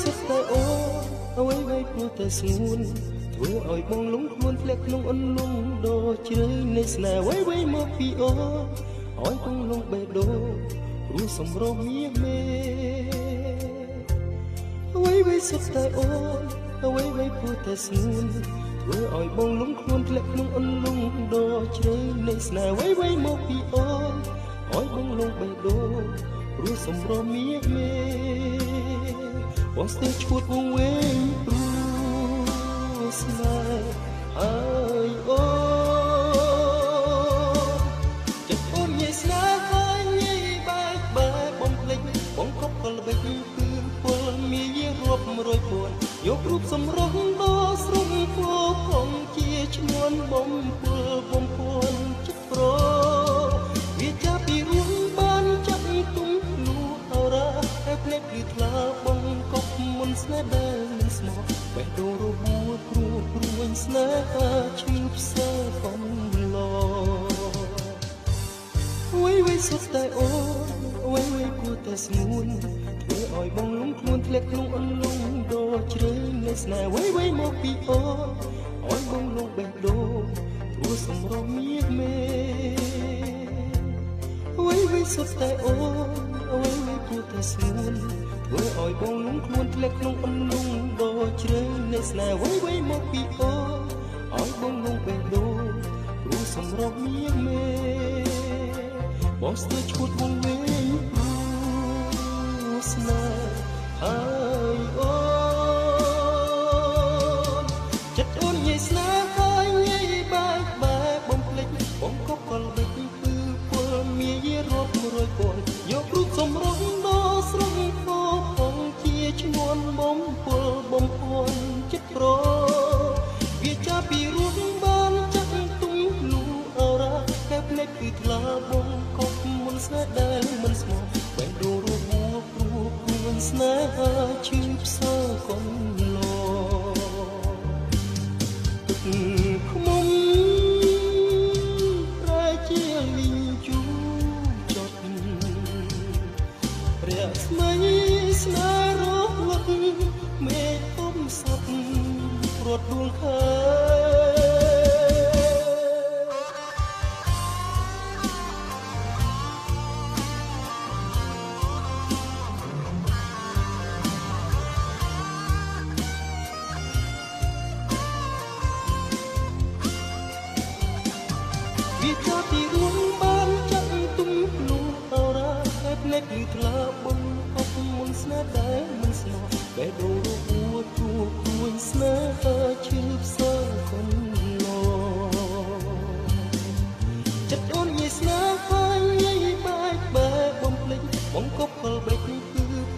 សុទ្ធតែអូនអ្វីៗព្រោះតែស្ងួនធ្វើឲ្យបងលងខ្លួនធ្លាក់ក្នុងអន្លង់ដ៏ជ្រៅនៃស្នេហ៍អ្វីៗមកពីអូនឲ្យបងលងបេះដូងព្រោះសម្រស់មាសមេអ្វីៗសុទ្ធតែអូនអ្វីៗព្រោះតែស្ងួនធ្វើឲ្យបងលងខ្លួនធ្លាក់ក្នុងអន្លង់ដ៏ជ្រៅនៃស្នេហ៍អ្វីៗមកពីអូនឲ្យបងលងបេះដូងព្រោះសម្រស់មាសមេបងស្ទើរឈួតវង្វេងព្រោះស្នេហ៍ហើយអូចិត្តអូនងាយស្នេហ៍ហើយងាយបែកបាក់បំភ្លេចបងកប់កលបិចគឺពលមានរាប់រយពាន់យករូបសម្រស់ដ៏ស្រស់គួរផងជាឈ្មោះបំពលបំពួនចិត្តប្រវាចាពីរួមបានចាក់ទុំលូអរ៉ាតែភ្លេចគឺថ្លាបងកប់មុនស្នេហ៍ដែលមិនស្មោះបេះដូងរបួសព្រោះព្រួយស្នេហាឈឺផ្សែកំឡអ្វីៗសុទ្ធតែអូនអ្វីៗគួរតែស្ងួនធ្វើឲ្យបងលងខ្លួនធ្លាក់ក្នុងអន្លង់ដ៏ជ្រៅនៃស្នេហ៍អ្វីៗមកពីអូនឲ្យបងលងបេះដូងព្រោះសម្រស់មាសមេអ្វីៗសុទ្ធតែអូនអ្វីៗគួរតែស្ងួនធ្វើឲ្យបងលងខ្លួនធ្លាក់ក្នុងអន្លង់ដ៏ជ្រៅនៃស្នេហ៍អ្វីៗមកពីអូនឲ្យបងលងបេះដូងព្រោះសម្រស់មាសមេបងស្ទើរឈួតវង្វេងព្រោះស្នេហ៍ហើយអូនចិត្តអូនងាយស្នេហ៍ហើយងាយបែកបាក់បំភ្លេចបងកប់កលបិចគឺពលមានរាប់រយពាន់យករូបសម្រស់ដ៏ស្រស់គួរផងជាឈ្មោះបំពលបំពួនចិត្តប្រវាចាពីរូបបានចាក់ទុំលូអរ៉ាតែភ្លេចគឺថ្លាបងកប់មុនស្នេហ៍ដែលមិនស្មោះបេះដូងរបួសព្រោះព្រួយស្នេហាឈឺផ្សើកំឡទឹកខ្មុំប្រែជាលីងជូចត់រះស្មៃស្នេហ៍រលត់មេឃធំសត់ព្រាត់ដួងខែវាចាពីរួមបានចាក់ទុំលូអរ៉ាតែភ្លេចគឺថ្លាបងកប់មុនស្នេហ៍ដែលមិនស្មោះបេះដូងរបួសព្រោះព្រួយស្នេហាឈឺផ្សែកំឡចិត្តអូនងាយស្នេហ៍ហើយងាយបែកបាក់បំភ្លេចបងកប់កលបិចគឺ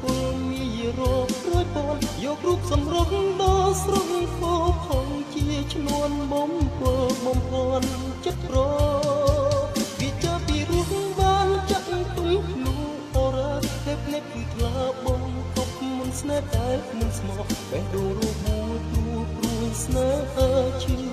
ពលមានរាប់រយពាន់យករូបសម្រស់ដ៏ស្រស់គួរផងជាឈ្មោះបំពលបំពួនចិត្តប្រវាចាពីរូបបានចាក់ទុំលូអរ៉ាតែភ្លេចគឺថ្លាបងកប់មុនស្នេហ៍ដែលមិនស្មោះបេះដូងរបួសព្រោះព្រួយស្នេហាឈឺ